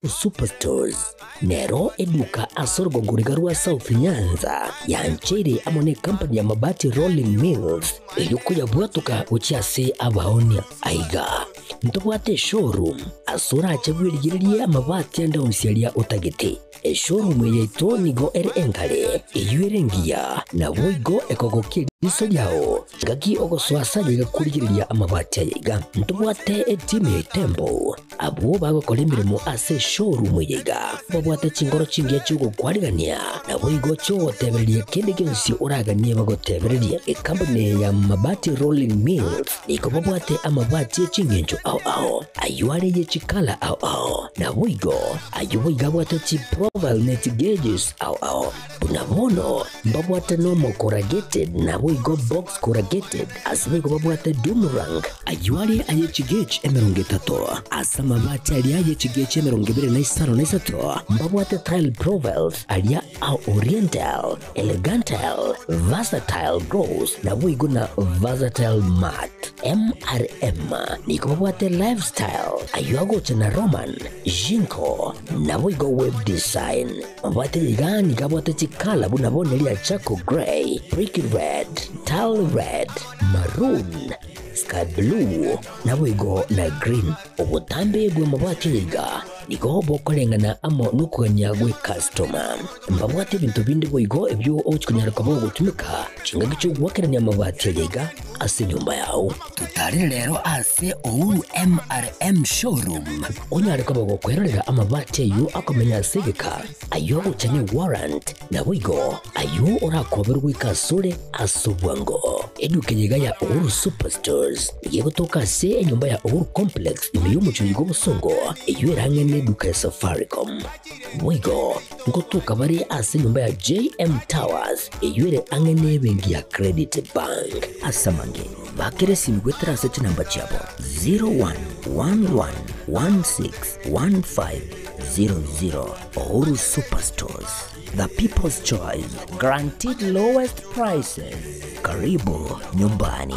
Superstores nero eduka asorgo ngurigarua South Nyanza yanchere amone company ya mabati Rolling Mills eyukuya bwatuka uchiase abaonia aiga ntobwate showroom asura achabwirigirie amabati anda unsialia utagete showroom yeito nigo enkale eyuerengia na boigo ekogokiri iso yao gaki ogoswasa yiga kurigiriria amabati yiga ntobwate team Tembo abo bagokora imirimo ase showroom yiga babwate chingoro chingia chugo kwarigania na boigo cyo tebererie kende gensi uraganie bagotebererie company ya mabati Rolling Mills niko babwate amabati chingenjo ao ayuare ye chikala ao na boigo ayuiga bwate chi profile net gauges ao unabono babwate no corrugated na boigo box corrugated asibigo babwate Dumerang ayuare aye chigage emeronge tato asama mabati alia ye chigage emeronge bere na isaro na isato babwate tile profiles alia au oriental elegantal versatile gross na boigo na versatile mat MRM niko babwate lifestyle ayuago chana Roman Jinko na boigo web design babwate yigani kabwate chikala bunabone lia Chaco Gray Brick Red Tile Red Maroon Sky Blue na boigo na green obutambe gwe mabwate yiga niko bokolengana amo nukuganya gwe customer mbabwate bintu bindi boigo ebyo okunyara kabo gutumika chinga gicho gwakeranya mabwate yiga ase nyumba yao tutari rero ase Uhuru MRM showroom onyare kabo gukwerera amabwate yu akomenya segeka ayo guchanye warrant na boigo ayo orakoberwa ikasure asubwango eduke yiga ya Uhuru Superstores yego toka se enyumba ya Uhuru Complex imiyumu chuyigo busongo eyuerange neduka ya Safaricom boigo ngotoka bari ase nyumba ya JM Towers eyuere angene bengi ya Credit Bank asamange bakere simgwetera seti namba chabo 0111161500 Uhuru Superstores, the people's choice, guaranteed lowest prices. Karibu nyumbani.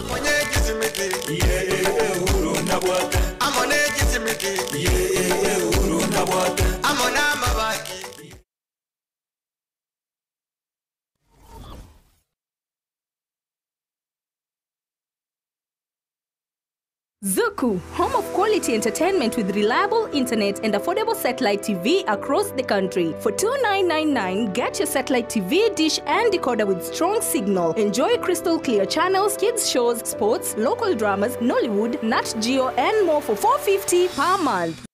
Zuku, home of quality entertainment with reliable internet and affordable satellite TV across the country. For $29.99, get your satellite TV dish and decoder with strong signal. Enjoy crystal clear channels, kids shows, sports, local dramas, Nollywood, Nat Geo, and more for $4.50 per month.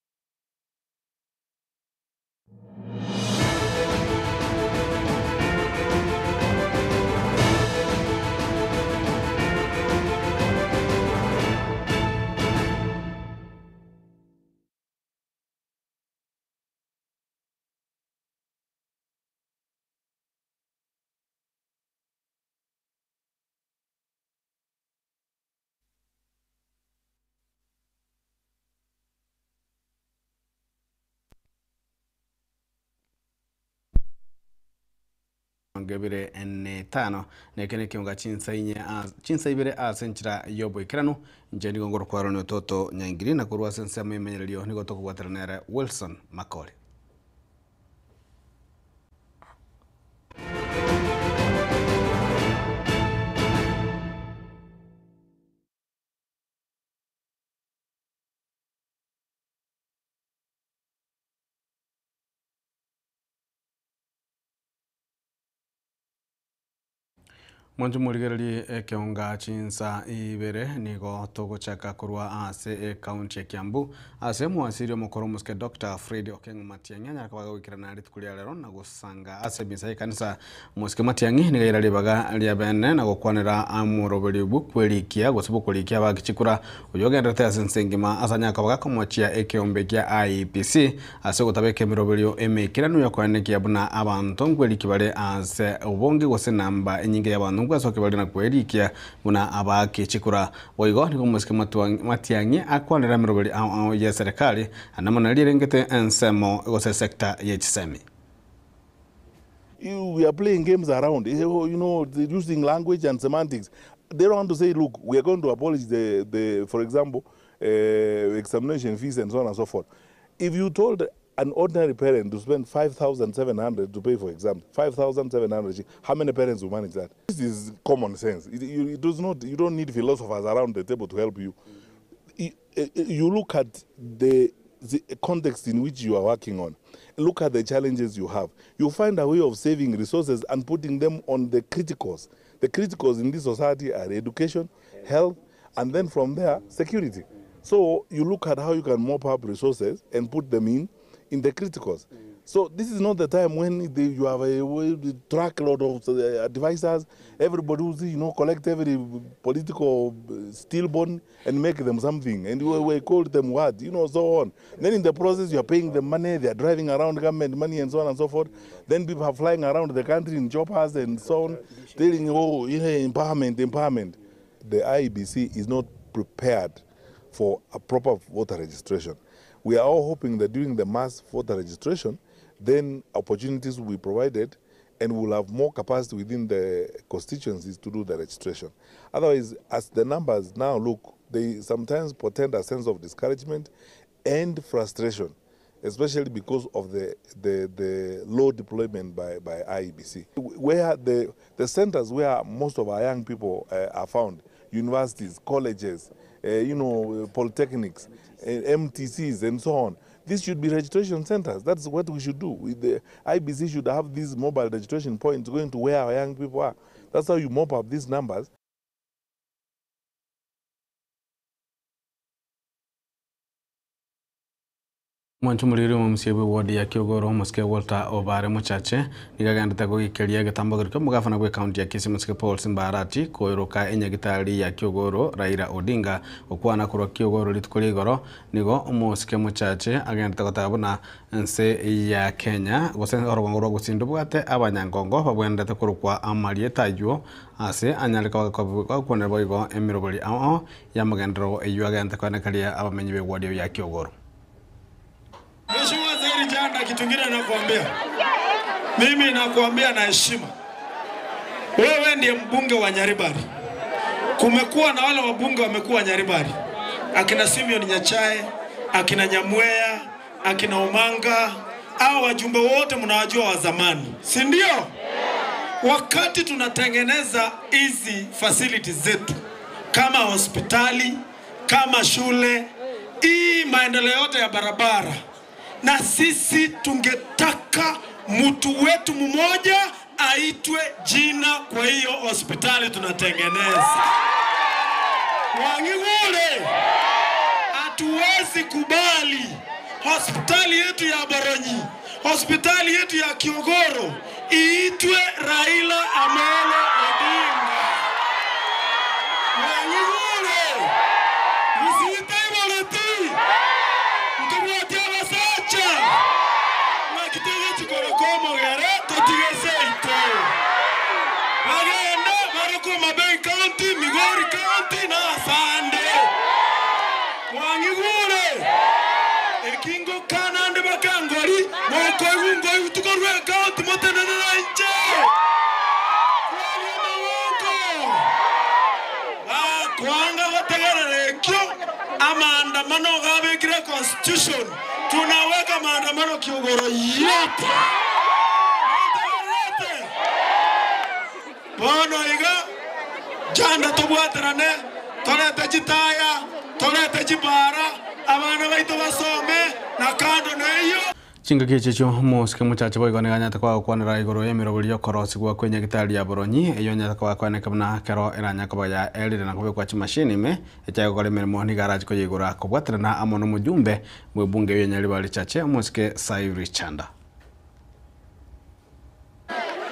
Gebire ene tano nekene kiunga chinsa ibere asenchira yobo ikirano njeni gongoro kwaro ni toto nyangiri na kurwa sense amenyelio ni gotoko wateranere Wilson Makori. Mwanju murigereri keonga chinsa ibere nigo togo chaka kurwa ase county ya Kiambu ase mwasiri mukoro muske Dr. Fred Okengo Matiang'i nyakabaga wikirana ritukulia lero na gusanga ase bisa kanisa muske Matiang'i nigaira libaga lia bene na gukwanira amuroberi bukwelikia gosibukulikia bagichikura uyogendete ase nsengima asanya kabaga komwachia ekeombe kya IEPC ase gutabeke miroberio emekirano yakwanekia buna abantu ngweliki bale ase ubonge gose namba enyinge y'abantu ngwa soke bali na kwerikia buna abake chikura boigo niko muske Matiang'i akwanira miroberi ya serikali anamona lirengete ensemo gose sector ya chisemi. We are playing games around, you know, using language and semantics. They don't want to say, look, we are going to abolish the for example, examination fees and so on and so forth. If you told an ordinary parent to spend 5,700 to pay for exams, 5,700, how many parents will manage that? This is common sense. You don't need philosophers around the table to help you. You look at the context in which you are working on. Look at the challenges you have. You find a way of saving resources and putting them on the criticals. The criticals in this society are education, health, and then from there, security. So you look at how you can mop up resources and put them in the criticals. So this is not the time when you have a truckload of advisors, everybody who's, collect every political stillborn and make them something. And we call them what, so on. Then in the process, you are paying them money, they are driving around government money and so on and so forth. Then people are flying around the country in choppers and so on, telling, empowerment. The IEBC is not prepared for a proper voter registration. We are all hoping that during the mass voter registration, then opportunities will be provided and we'll have more capacity within the constituencies to do the registration. Otherwise, as the numbers now look, they sometimes portend a sense of discouragement and frustration, especially because of the low deployment by IEBC. Where the centers where most of our young people are found, universities, colleges, polytechnics, MTCs, and so on. These should be registration centers. That's what we should do. The IBC should have these mobile registration points going to where our young people are. That's how you mop up these numbers. Mwanchumuliri wa msiebe wadi ya Kiogoro Mosike Walter Obare Muchache nigagandita gukikeria gatambagirika mugafana gwe county ya Kisii Mosike Paul Simbarati koiruka enyagitari ya Kiogoro Raila Odinga okwana kurwa Kiogoro litukuligoro nigo Mosike Muchache agandita gotabuna nse ya Kenya gosenga orogongoro gusindu bwate abanyangongo babwendete kurukwa amalie tajuo ase anyalika kwa kuonera boigo emiroboli ao ya magendero eyu agandita kwanakalia abamenyi be wadi ya Kiogoro. Mheshimiwa Zairi Janda, kitu kingine nakuambia. Mimi nakuambia na heshima. Wewe ndiye mbunge wa Nyaribari. Kumekuwa na wale wabunge wamekuwa Nyaribari. Akina Simeon Nyachae, akina Nyamwea, akina Omanga, hao wajumbe wote mnawajua wa zamani. Si ndio? Wakati tunatengeneza hizi facilities zetu kama hospitali, kama shule, hii maendeleo yote ya barabara, na sisi tungetaka mtu wetu mmoja aitwe jina kwa hiyo hospitali tunatengeneza. Wangigule, hatuwezi kubali hospitali yetu ya Boronyi, hospitali yetu ya Kiogoro iitwe Raila Amolo Odinga. Wangigule, msiite Iboleti. Mtubuatia wasacha. Makitege chikorokomo gare totigese ito. Wagenda baroko Mabei County, Migori County na Sande. Wangigule. Ekingo kanande bakangori. Moko iwungo tukorwe county motenene na inche. Wangina woko. Kwanga wategerere kyo. Maandamano gabe kire constitution tunaweka maandamano Kiogoro yote bono iga Janda tobwaterane tolete chitaya tolete chibara abana baitu basome na kando na hiyo Chinga kichecho Mosike Muchache boigo neganyata kwa kwanira igoro yemirobuli yokorosi kwa kwenye gitari ya Boronyi eyo nyata kwa kwaneka buna kero eranya kwa ya elire na kwa chimashini me echago kole mermo ni garage ko yigora ko bwatrana amono mujumbe mwebunge yo Nyaribari Chache Mosike Zairi Janda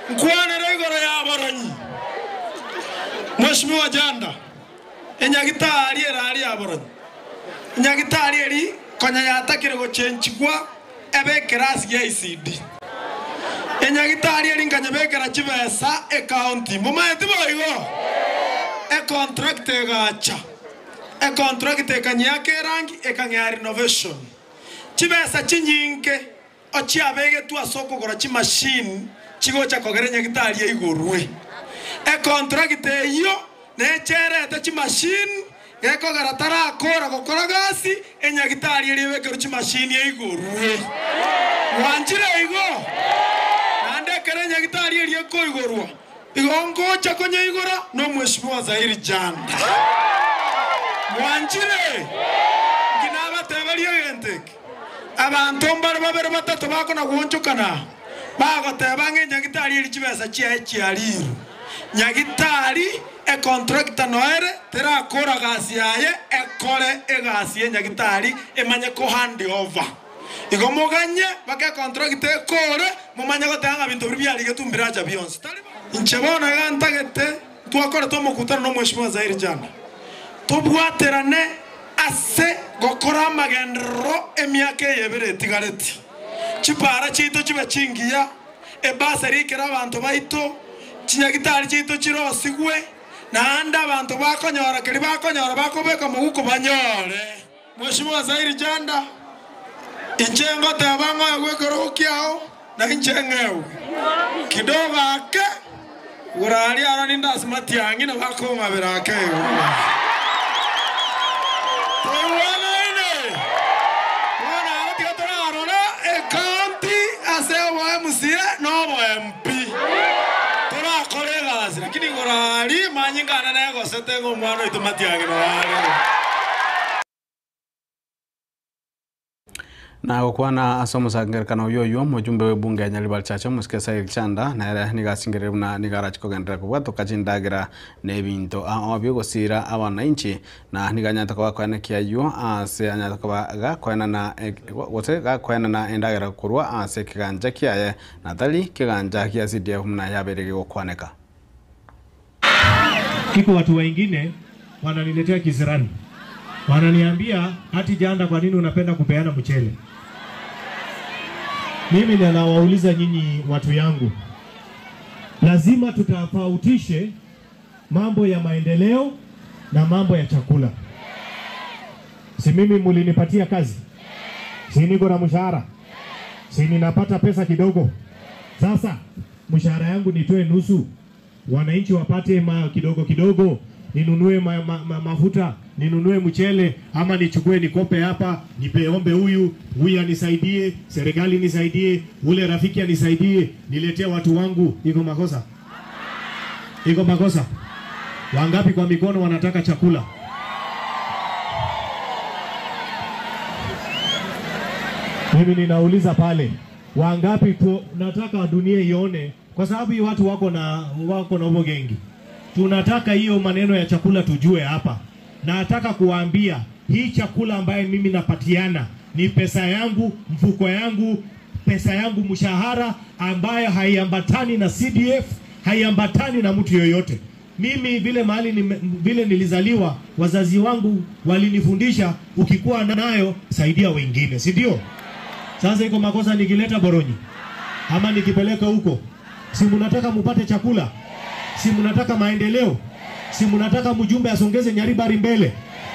kwanira igoro ya Boronyi Mheshimiwa Janda enyagitari erari ya Boronyi enyagitari eri konya yatakire go change kwa ebe kerasi ya ICD enyagitari eringanya bekera chibesa account mumaete boigo contract gacha contract ekanyake rangi ekanya renovation chibesa chinyinke ochiabege tu asoko gora chi machine chigocha kogerenya gitari igurwe contract eyo necherete chi machine eko garatara akora gukora gasi enyagitari eri wekero chi machine igurwe Wanjire igo. Nande kere nyagitari eliye ko igorwa. Igongo chakonye igora no mheshimiwa Zahiri Janda. Wanjire. Ginaba tebaliye gentek. Abantu mbara babere batatu bakona guonchukana. Bagoteba nge nyagitari eli chibesa chiariru. Nyagitari e contractor noere tera kora gasi yaye ekore egasi ye nyagitari emanye ko hand over. Igomoganye baka contract ekore mumanye gotanga bintu byali getumbiraja bionse. Inchebona gantagete twakora tomukutana no mheshimiwa Zahiri Janda. Tobwaterane ase gokora magendero emyaka yebere tigareti. Chipara chito chibe chingiya ebasari kera abantu baito chinyagitari chito chiro sigwe naanda abantu bakonyora keri bakonyora bakobeka muguko banyore. Mheshimiwa Zahiri Janda inchengo tabango yagwekoro kiao na inchengewe kidogo ake urali arani ndasmati yangi na bakoma berake no MP tora colegas lakini gorali manyingana na go setengo mwana itomati yake no na gukwana asomo sangerkana yoyo mujumbe webunge Nyaribari Chacha muskesa Janda na era nigasingere na nigarachi kogendera kubwato kachindagira nebinto obyo gosira abananchi na niganyata kwa kwana kiayo ase anyata kwa kwana na wote kwana na endagira kurwa ase kiganja kiaye Natali kiganja kia CDF mna yaberege gukwaneka. Kiko watu wengine wananiletea kisirani. Wananiambia hati Janda, kwa nini unapenda kupeana mchele? Mimi ninawauliza nyinyi watu yangu, lazima tutafautishe mambo ya maendeleo na mambo ya chakula. Si mimi mulinipatia kazi, si niko na mshahara, si ninapata pesa kidogo. Sasa mshahara yangu nitoe nusu, wananchi wapate kidogo kidogo, ninunue mafuta, ninunue mchele, ama nichukue nikope hapa, nipeombe huyu anisaidie, serikali nisaidie, ule rafiki anisaidie, niletee watu wangu. Iko makosa? Iko makosa? Wangapi kwa mikono wanataka chakula? Mimi ninauliza pale, wangapi nataka dunia ione, kwa sababu hii watu wako na ubogengi. Tunataka hiyo maneno ya chakula tujue hapa. Na nataka kuwaambia hii chakula ambaye mimi napatiana ni pesa yangu, mfuko yangu, pesa yangu mshahara, ambayo haiambatani na CDF, haiambatani na mtu yoyote. Mimi vile nilizaliwa, wazazi wangu walinifundisha ukikuwa nayo saidia wengine, si ndio? Sasa iko makosa nikileta Boronyi ama nikipeleka huko? Si mnataka mupate chakula? Si mnataka maendeleo? Si mnataka mjumbe asongeze Nyaribari mbele?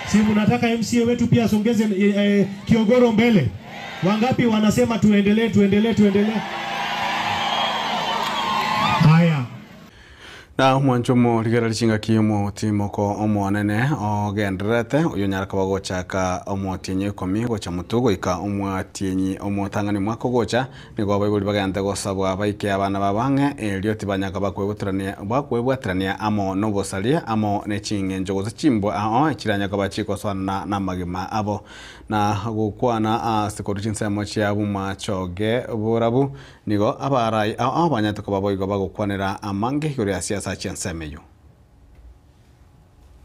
Si mnataka MCA wetu pia asongeze Kiogoro mbele? Wangapi wanasema tuendelee? Haya. Na mwanchomo ligara lishinga kiyemo timoko omwanene ogendrete uyo nyaraka bagochaka omwatinye komi gocha mutugo ika omwatinyi omotangani mwako gocha nigo bayibuli bagante gosabwa baike abana babange elio tibanyaka bakwebwatrania amo nobosalia amo nechinge njogo chimbo ekiranyaka bachiko swana na magima abo na gukwana sikoruchinse mochi abu machoge burabu nigo abarai abanyatuka baboigo bagukwanira amange yuri asiasa chensemeyo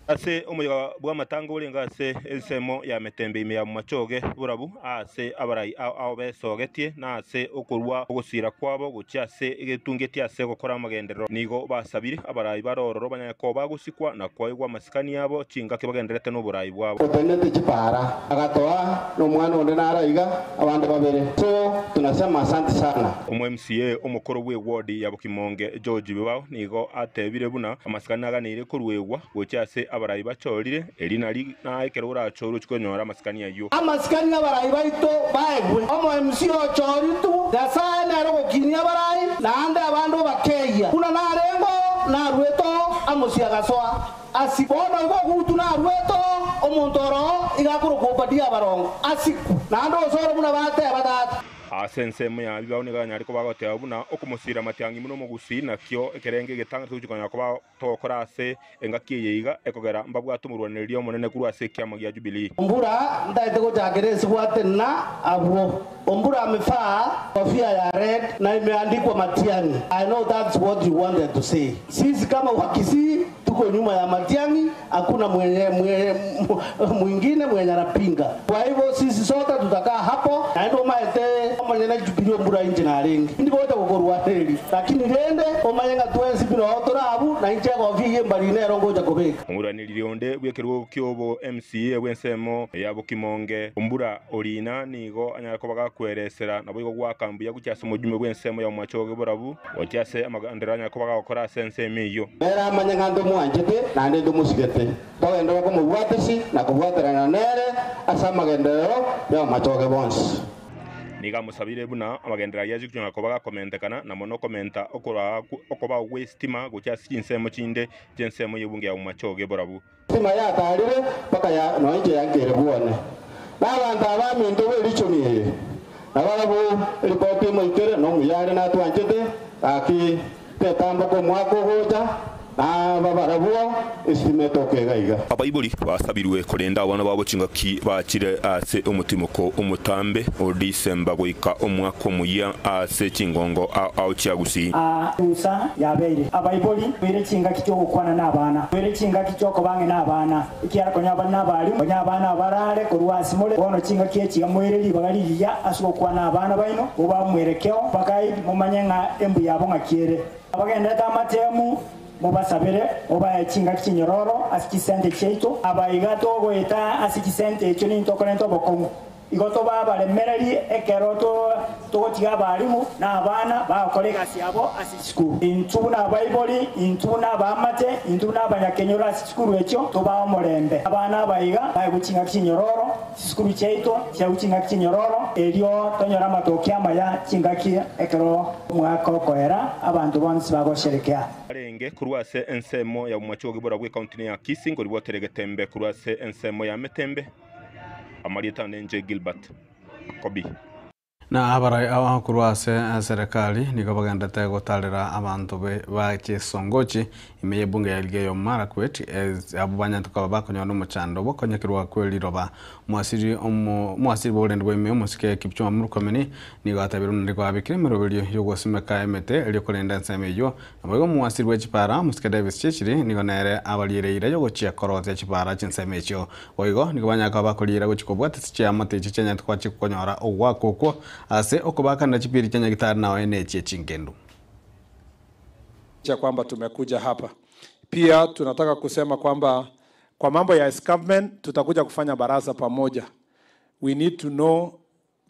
ase umuyaga bwa matango urenga ase elsemo ya metembe ime ya machoge burabu ase abarai aho besogetie na ase okurwa ogusira kwabo gucha ase egetungetie ase gukora amagendero nigo basabire abarai barororo banyako bagusikwa na kwaigwa masikani yabo chinga kibagenderete no burai bwabo tendete chipara agatoa no mwana onde naraiga abande babere so tunasema asante sana. MCA omukoro we ward ya Bukimonge George Bibao nigo atebire buna amasikani aganire kurwegwa gucha ase abarai bachorire elinari na ekerura choro chikonyora amasikani ayo amasikani n'abarai baito baegwe omo MCA choritu dasana ro kinia abarai nande abandu bakeya kuna narengo na rweto amosia gasoa asibona ngo gutu na rweto omontoro igakuru kopadia barongo asiku nando soro muna bate batata ensemo ya biboneka nyari ko bagotea buna okumusira matiangi muno mugusi nakyo ekerenge getanga tujikanya ko tokora ase engaki yiga ekogera mbabwatumurwaniriyo monene kuru ase kiama gya Jubilee. Ombura ndaite kujageresi gwatena abo Ombura amefaa kofia ya red na imeandikwa Matiang'i. I know that's what you wanted to say. Sisi kama Wakisii tuko nyuma ya Matiang'i, hakuna mwingine mwenye anapinga. Kwa hivyo sisi sote tutakaa hapo na ndio maete mwenye na Jubilee Ombura inji na rengi. Ndiko wote kukorwa heli. Lakini rende omanyenga twensi bino otorabu na inje kofia mbali nero ngoja kobeka. Ombura nilionde bwekerwo kyobo MCA wensemo yabo Kimonge Ombura Orina nigo anyara ko bagakweresera nabo igo gwakambu yagucyase mujume wensemo ya Mwachoge Burabu otyase amaganderanya ko bagakora sense miyo. Era amanyenga ndo mwanjete na ndo musigete. Togenda ko mubwatesi na kubwaterana nere asa magendero ya Mwachoge bonse. Niga musabire buna amagendera yajikyona ko bagakomentekana na mono komenta okoba westima gucyase insemo kinde jensemo yebunge ya Mwachoge Burabu. Sima ya tarire paka ya noije yangere buone. N'abantu abaminto berichomye nababo ripoti moitere no muyare na twanjete aki tetambo ko mwako hoja na babarabuo isimetoke gaiga abayibuli basabirwe kurenda abana babo cingaki bakire ase umutimoko umutambe o December goika omwako muya ase cingongo au cyagusi usa yabeire abayibuli bere cingaki cyo gukwana n'abana bere cingaki cyo kobange n'abana ikiara konyaba n'abali nyabana barare kurwasi mole bono cingaki ekiga mwireri bagaliya asuko kwana abana baino uba mwerekeo bakai mumanyenga embu yabo ngakiere abagenda tamatemu mubasabire oba chinga kinyororo asikisente cheito abayiga togo eta asikisente echo ni ntokorento bokongo igoto baba lemereri ekeroto togotiga balimu na abana bakolega siabo asisiku intuna baiboli intuna bamate intuna abanyakenyoro asisiku echo toba omorembe abana bayiga baiguchinga kinyororo sikuru cheito cyaguchinga kinyororo elio tonyora matokia maya chingaki ekero mwako koera abantu bonse bagosherekea arenge kurwase ensemo ya Mwachoge Burabu county ya Kisingo riboteregetembe kurwase ensemo ya Metembe Amarieta Nenje Gilbert Kobi na abarai abakurwase serikali niko bagendete gutarira abantu ba Kisongochi imeye bunge ya Elgeyo Marakwet abubanya tukaba bakonya no muchando bokonyekirwa kweliroba mwasiri bolende bweme musike Kipchumba Murkomen niko atabiruna ndiko abikire mirobelyo yogosimeka emete elikolenda nsemeyo nabo mwasiri wechipara musike Davis Chechiri niko nere abalireira yogochia koroze chipara chinsemecho oigo niko banyaka bakolira gochikobwate chiya mate chichenya tukwachi konyora ogwakoko ase okobaka na chipiri chanya gitari na waeneche chingendo cha kwamba tumekuja hapa. Pia tunataka kusema kwamba kwa mambo ya escarpment tutakuja kufanya baraza pamoja. We need to know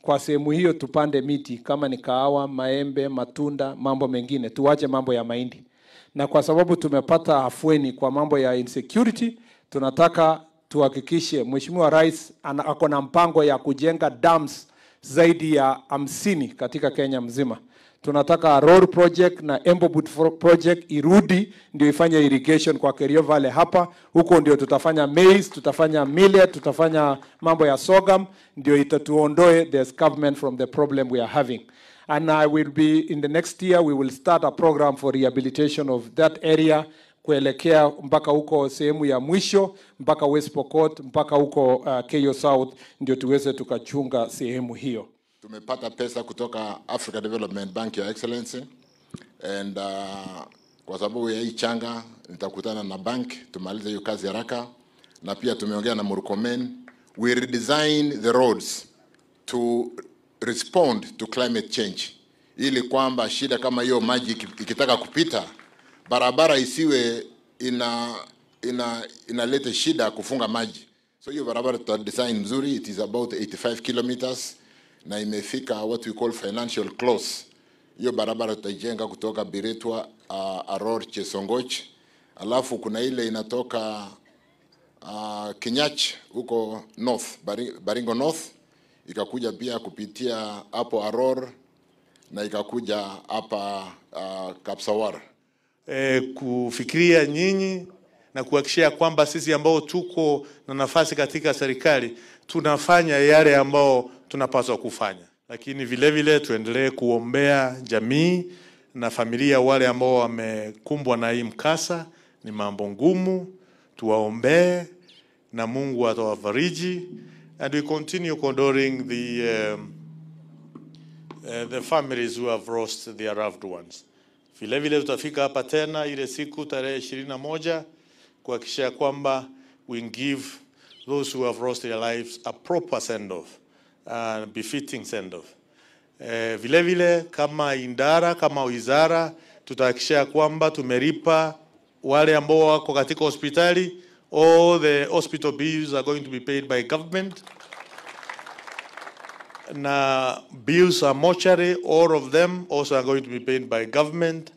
kwa sehemu hiyo tupande miti kama ni kahawa, maembe, matunda, mambo mengine. Tuache mambo ya mahindi. Na kwa sababu tumepata afueni kwa mambo ya insecurity, tunataka tuhakikishe Mheshimiwa Rais ako na mpango ya kujenga dams zaidi ya 50 katika Kenya mzima. Tunataka road project na Embobut project irudi ndio ifanye irrigation kwa Kerio Valley hapa. Huko ndio tutafanya maize, tutafanya millet, tutafanya mambo ya sorghum ndio itatuondoe the escarpment from the problem we are having. And I will be in the next year we will start a program for rehabilitation of that area kuelekea mpaka huko sehemu ya mwisho mpaka West Pokot mpaka huko Keyo South ndio tuweze tukachunga sehemu hiyo. Tumepata pesa kutoka Africa Development Bank ya Excellency and kwa sababu ya hii changa nitakutana na bank tumalize hiyo kazi haraka na pia tumeongea na Murkomen. We redesign the roads to respond to climate change ili kwamba shida kama hiyo maji ikitaka kupita barabara isiwe inaleta shida kufunga maji. So hiyo barabara tuta design mzuri. It is about 85 kilometers na imefika what we call financial close. Hiyo barabara tutajenga kutoka Biretwa Aror Chesongoch. Alafu kuna ile inatoka Kenyach huko north Baringo North ikakuja pia kupitia hapo Aror na ikakuja hapa Kapsawar. Kufikiria nyinyi na kuhakikisha kwamba sisi ambao tuko na nafasi katika serikali tunafanya yale ambao tunapaswa kufanya. lakini vile vile tuendelee kuombea jamii na familia wale ambao wamekumbwa na hii mkasa. Ni mambo ngumu, tuwaombee na Mungu atawafariji. And we continue condoling the families who have lost their loved ones. Vile vile tutafika hapa tena ile siku tarehe 21 kuhakikisha kwamba we give those who have lost their lives a proper send-off, befitting send-off. Vile vile kama indara, kama wizara, tutahakikisha kwamba tumelipa wale ambao wako katika hospitali. All the hospital bills are going to be paid by government. Na bills are mortuary, all of them also are going to be paid by government,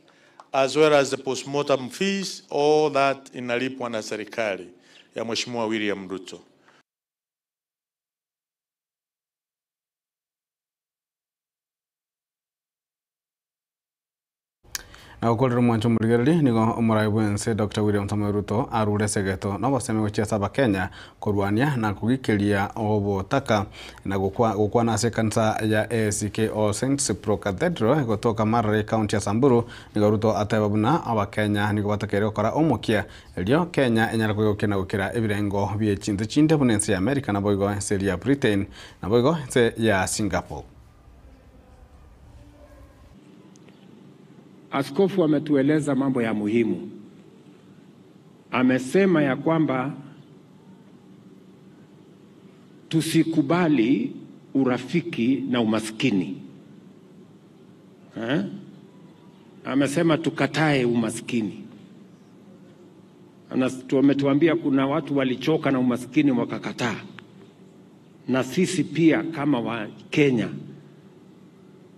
as well as the postmortem fees, all that inalipwa na serikali ya Mheshimiwa William Ruto. Akolero mwancho murigereri nigo omuraibu ense Dr. William Samoei Ruto arure segeto no baseme gochia saba Kenya kurwania na kugikiria obotaka na gukwa na sekansa ya ACK All Saints Pro Cathedral gotoka Marare County ya Samburu nigo Ruto atebabuna aba Kenya nigo batakere gukora omukia elio Kenya enyara kugokena gukira ebirengo bie chinze chinde bunense ya America na boigo ense ya Britain na boigo ense ya Singapore. Askofu ametueleza mambo ya muhimu. Amesema ya kwamba tusikubali urafiki na umaskini. Amesema tukatae umaskini. Ametuambia kuna watu walichoka na umaskini wakakataa. Na sisi pia kama wa Kenya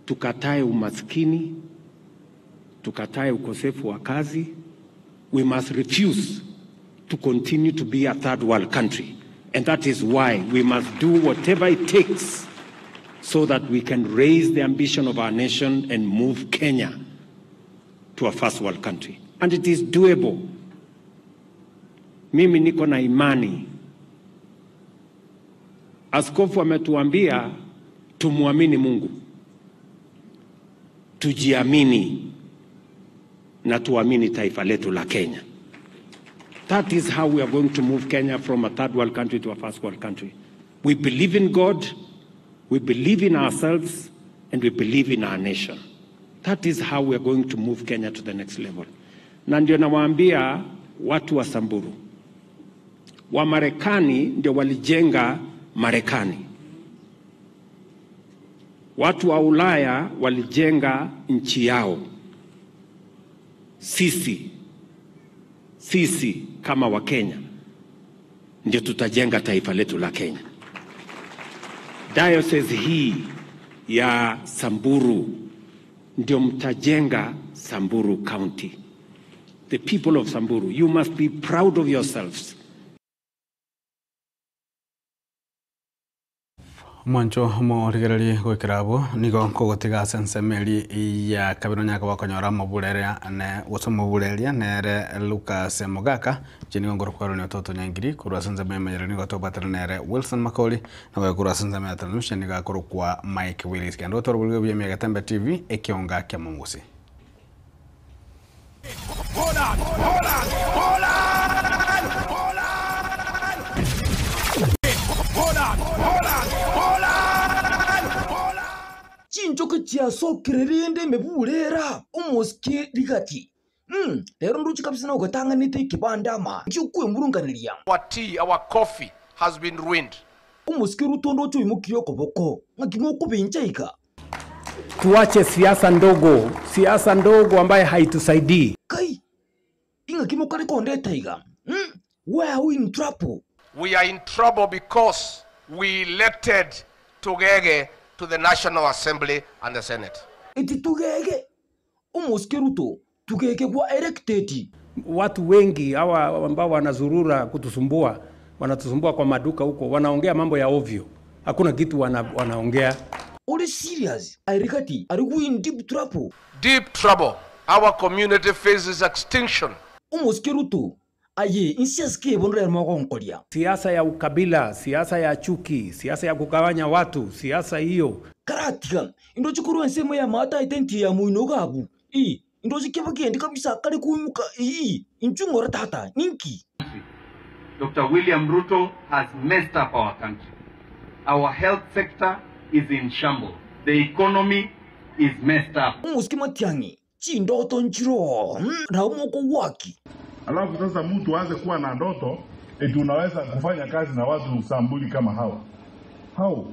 tukatae umaskini, tukatae ukosefu wa kazi. We must refuse to continue to be a third world country. And that is why we must do whatever it takes so that we can raise the ambition of our nation and move Kenya to a first world country. And it is doable. Mimi niko na imani. Askofu ametuambia tumuamini Mungu, tujiamini na tuamini taifa letu la Kenya. That is how we are going to move Kenya from a third world country to a first world country. We believe in God, we believe in ourselves, and we believe in our nation. That is how we are going to move Kenya to the next level. Na ndio nawaambia watu wa Samburu, wa Marekani ndio walijenga Marekani. Watu wa Ulaya walijenga nchi yao. Sisi kama wa Kenya ndio tutajenga taifa letu la Kenya. Diocese hii ya Samburu ndio mtajenga Samburu County. The people of Samburu, you must be proud of yourselves. Mwancho morigereri gwikirabo nigo kogotiga sensemeli ya kabiro nyaka bakonyora mabureria ne usomo bureria nere Lucas Mogaka jini ngoro kwaro ne toto nyangiri kurwa senseme mayere nigo to batera nere Wilson Makoli na wa kurwa senseme television niga kwa Mike Willis kando to bulgo bya Mega Tembe TV ekionga kya mungusi. Chinchoke chia sokererende meburera umuski rigati. Lero nduchi kabisa na ugatanga nite kibandama. Nchukuye murunganiria. Our tea, our coffee has been ruined. Umuski rutondo chui mukiyo koboko. Ngakimo kubinchaika. Tuache siasa ndogo ambaye haitusaidii. Kai. Ingakimo kare konde taiga. Why are we in trouble? We are in trouble because we elected Tugege to the National Assembly and the Senate. Eti Tugege? Umuski Ruto, Tugege kwa elected. Watu wengi hawa ambao wanazurura kutusumbua, wanatusumbua kwa maduka huko, wanaongea mambo ya ovyo. Hakuna kitu wanaongea. Are serious? Airikati, are we in deep trouble? Deep trouble. Our community faces extinction. Umuski Ruto, aye insias ke bonre mo konkolia. Siasa ya ukabila, siasa ya chuki, siasa ya kugawanya watu, siasa hiyo. Karatika ndo chukuru nsemo ya mata identi ya muino gabu. Ndo zikiwa gendi kabisa kali kuimuka inchungora tata ninki. Dr. William Ruto has messed up our country. Our health sector is in shambles. The economy is messed up. Muskima tiangi chindoto nchiro na umoko waki. Alafu sasa mtu aanze kuwa na ndoto eti unaweza kufanya kazi na watu sambuli kama hawa. Hao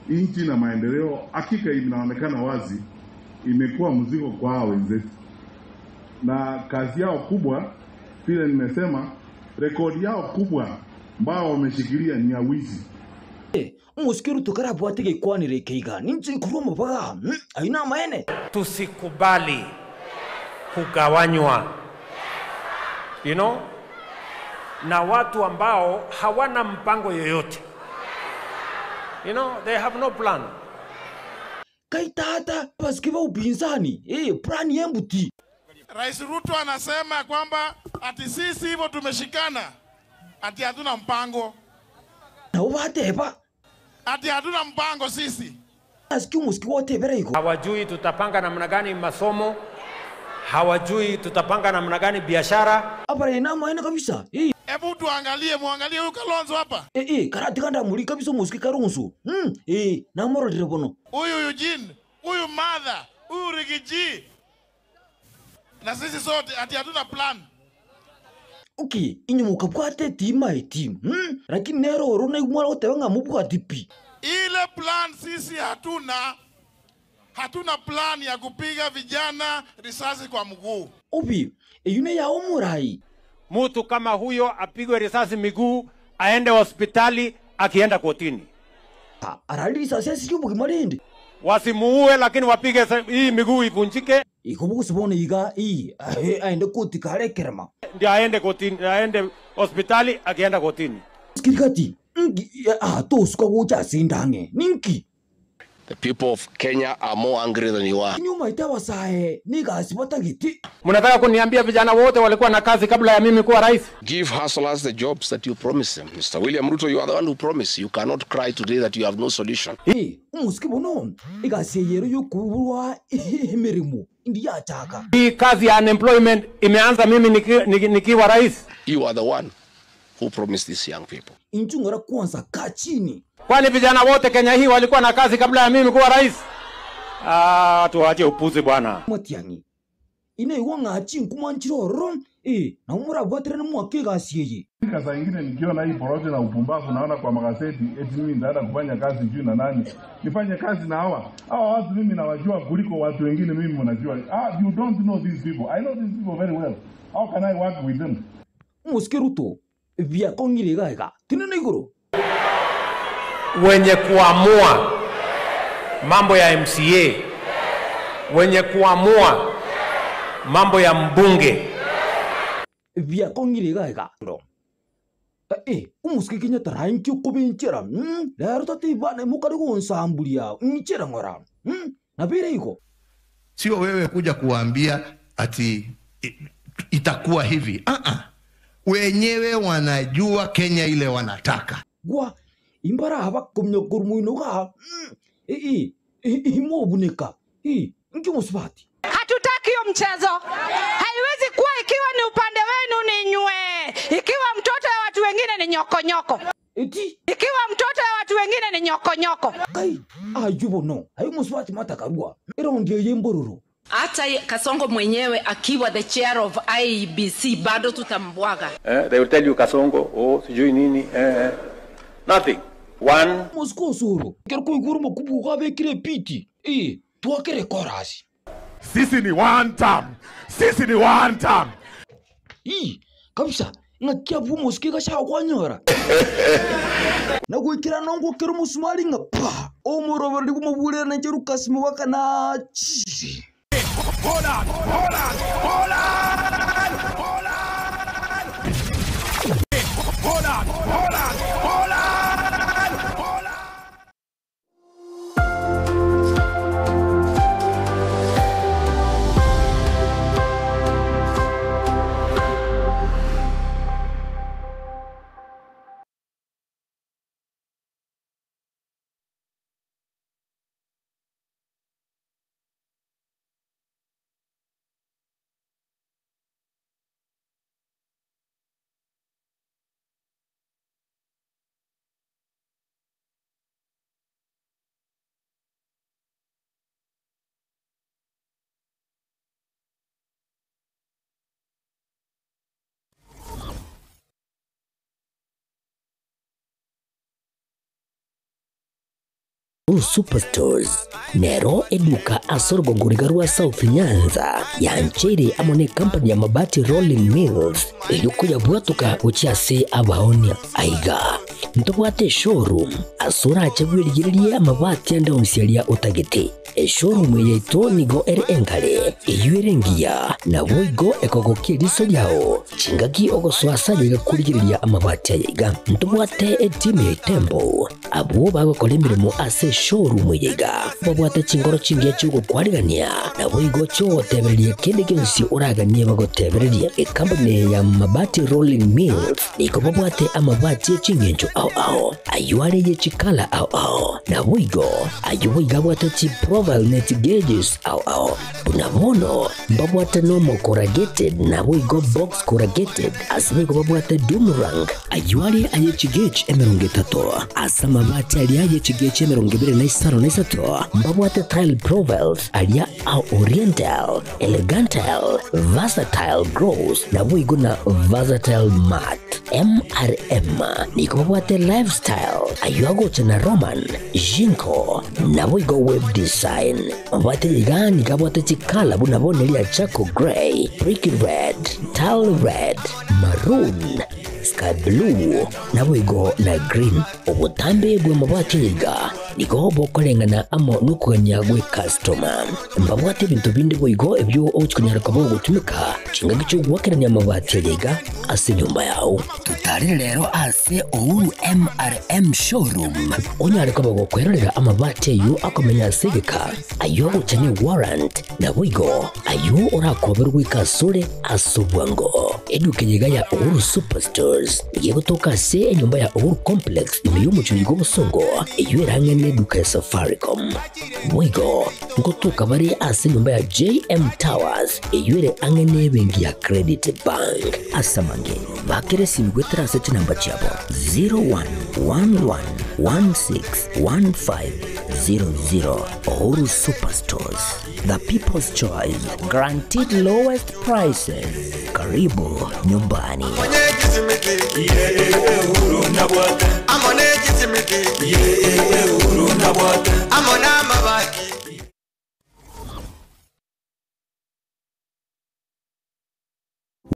nchi na maendeleo hakika inaonekana wazi imekuwa mzigo kwa hao wenzetu. Na kazi yao kubwa vile nimesema, rekodi yao kubwa ambao wameshikilia ni ya wizi. Muskiru tukara bwatege kwani rekeiga ninchi kuruma baga aina maene. Tusikubali kugawanywa, na watu ambao hawana mpango yoyote. They have no plan. Kaitata paskiva upinzani plan yembuti. Rais Ruto anasema kwamba ati sisi hivyo tumeshikana, ati hatuna mpango. Na ubateba ati hatuna mpango sisi. Hawajui tutapanga namna gani masomo, hawajui tutapanga namna gani biashara. Hapa ina maana kabisa. Hebu muangalie huyu Kalonzo hapa. Karati kanda muri kabisa musiki Kalonzo. Na moro direbono. Huyu Eugene, huyu Mother, huyu Rigiji. Na sisi sote ati hatuna plan. Okay, inyumuka bwate team. Lakini nero orona igumara otebanga mubwa tipi. Ile plan sisi hatuna plan ya kupiga vijana risasi kwa mguu. Obi, yune ya omurai. Mtu kama huyo apigwe risasi miguu, aende hospitali, akienda kotini. Arali risasi sio bukimarende. Wasimuue lakini wapige hii miguu ivunjike. Ikubuku sibone iga aende koti kare kerema. Ndio aende kotini, aende hospitali, akienda kotini. Skirikati. Tosuka kucha sindange. Ninki. The people of Kenya are more angry than you are. Nyuma itawa sae, niga sipata giti. Mnataka kuniambia vijana wote walikuwa na kazi kabla ya mimi kuwa rais? Give hustlers the jobs that you promised them. Mr. William Ruto, you are the one who promised. You cannot cry today that you have no solution. Umuskibono. Iga seyero yukuwa emerimo. India chaka. Hii kazi ya unemployment imeanza mimi nikiwa rais. You are the one who promised these young people. Inchungara kwanza kachini. Kwani vijana wote Kenya hii walikuwa na kazi kabla ya mimi kuwa rais? Tuache upuzi bwana. Matiangi. Ine iwanga achi nkumanchiro rom. Na umura bwaterene mwakega asiyeye. Saa ingine nikiona hii porojo na upumbavu naona kwa magazeti eti mimi ndaenda kufanya kazi juu na nani. Nifanye kazi na hawa watu mimi nawajua kuliko watu wengine mimi mnajua. You don't know these people. I know these people very well. How can I work with them? Muskiruto. Via kongire gaega. Tinene igoro. Wenye kuamua mambo ya MCA, wenye kuamua mambo ya mbunge. Via kongire gaega. Umuski Kenya taranki kubenchera. Lero tatibane mukari gonsambulia. Nchera ngora. Na vile iko. Sio wewe kuja kuambia ati itakuwa hivi. Wenyewe wanajua Kenya ile wanataka. Gwa imbara haba kumnyokurumuino ga. Imobuneka. Nki musbati. Hatutaki hiyo mchezo. Haiwezi kuwa ikiwa ni upande wenu ni nywe. Ikiwa mtoto ya watu wengine ni nyokonyoko. Ikiwa mtoto ya watu wengine ni nyokonyoko. Kai, ajubo no. Hayo musbati matakarua. Ero ndiye yembororo. Hata Kasongo mwenyewe akiwa the chair of IEBC bado tutambwaga. They will tell you Kasongo, sijui nini. Nothing. One. Mosko suru. Kerko iguru makubu kwa bekire piti. Tuakere korasi. Sisi ni one term. Kabisa. Ngakia bu moski ka sha kwanyora. Na kuikira nongo kero musumali nga pa. Omoro bardi ku mabule na jeru kasmu wakana chi. Hold on. Superstores nero eduka asorgo ngurigarua South Nyanza yanchere amone company ya mabati Rolling Mills eyukuya bwatuka uchiase abaonia aiga ntobwate showroom asura achagwirigirie amabati ande onsialia utagete showroom yeito nigo ere engale eyuerengia na boigo ekogokie riso yao chingaki ogoswasa yiga kurigiriria amabati yiga ntobwate team ya Tembo abo bagokora imirimo ase showroom yiga babwate chingoro chingiye cyugo kwarigania na boigo cyo tebererie kende kensi uraganie bagotebererie company ya mabati Rolling Mills niko babwate amabati chingenjo ao ayuare ye chikala ao na boigo ayuiga bwate chi Proval net gauges ao bunabono babwate normal corrugated na boigo box corrugated asibego babwate Dumrang ayuare aye chigage emeronge tato asama mabati alia ye chigage emeronge bere na isaro na isato babwate tile Provels alia au Oriental Elegantal Versatile Gross na boigo na Versatile Mat MRM niko babwate Lifestyle ayuago chana Roman Jinko na boigo Web Design babwate yigani kabwate chikala bunabone lia Chaco Gray Brick Red Tile Red Maroon Sky Blue na boigo na Green obutambe bwe mabwate yiga niko bokolengana amo nukuganya gwe customer mbabwate bintu bindi boigo ebyo ochikunyara kabo gutumika chinga cyo gwakeranya amabati yiga ase nyumba yao tutari rero ase Uhuru MRM showroom onyare kabo gukwerera amabati yu akomenya segeka ayo guchane warrant na boigo ayo urakoberwa ikasure asubwango eduke yiga ya Uhuru Superstores yego toka se nyumba ya Uhuru Complex imiyumu chuligo busongo iyo erange neduka ya Safaricom boigo ngotoka bari ase nyumba ya JM Towers iyo ere ange nebengi ya Credit Bank asamange bakere simgwetra sete namba chabo 0111161500 Uhuru Superstores, the people's choice, guaranteed lowest prices. Karibu nyumbani. Uhuru na bwate.